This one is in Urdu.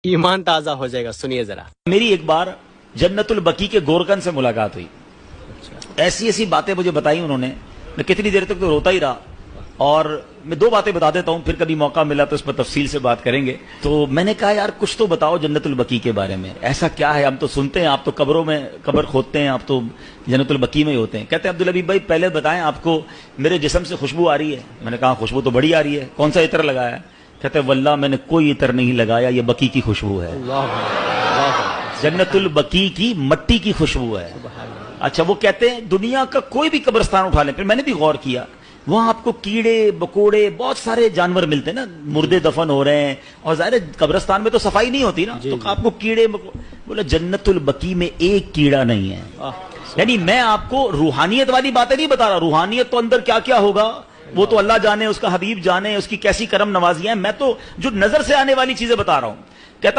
ایمان تازہ ہو جائے گا. سنیے ذرا. میری ایک بار جنت البقیع کے گورکن سے ملاقات ہوئی. ایسی ایسی باتیں مجھے بتائی انہوں نے, میں کتنی دیر تک تو روتا ہی رہا. اور میں 2 باتیں بتا دیتا ہوں, پھر کبھی موقع ملا تو اس پر تفصیل سے بات کریں گے. تو میں نے کہا یار کچھ تو بتاؤ جنت البقیع کے بارے میں, ایسا کیا ہے؟ ہم تو سنتے ہیں آپ تو قبروں میں قبر کھودتے ہیں, آپ تو جنت البقیع میں ہی ہوتے ہیں. کہتے ہیں عبدالحبیب بھائی پہلے بتائیں آپ کو میرے جسم سے خوشبو آ رہی ہے؟ میں نے کہا خوشبو تو بڑی آ رہی ہے, کون سا عطر لگایا ہے؟ کہتے ہیں واللہ میں نے کوئی عطر نہیں لگایا, یہ بقیع کی خوشبو ہے, جنت البقیع کی مٹی کی خوشبو ہے. اچھا وہ کہتے ہیں دنیا کا کوئی بھی قبرستان اٹھا لیں, پھر میں نے بھی غور کیا, وہاں آپ کو کیڑے بکوڑے بہت سارے جانور ملتے ہیں نا, مردے دفن ہو رہے ہیں, اور ظاہر ہے قبرستان میں تو صفائی نہیں ہوتی نا, تو آپ کو کیڑے بولا جنت البقیع میں ایک کیڑا نہیں ہے. یعنی میں آپ کو روحانیت والی باتیں نہیں بتا رہا, روحانیت تو اندر کیا کیا ہوگا وہ تو اللہ جانے, اس کا حبیب جانے, اس کی کیسی کرم نوازیاں ہیں, میں تو جو نظر سے آنے والی چیزیں بتا رہا ہوں. کہتا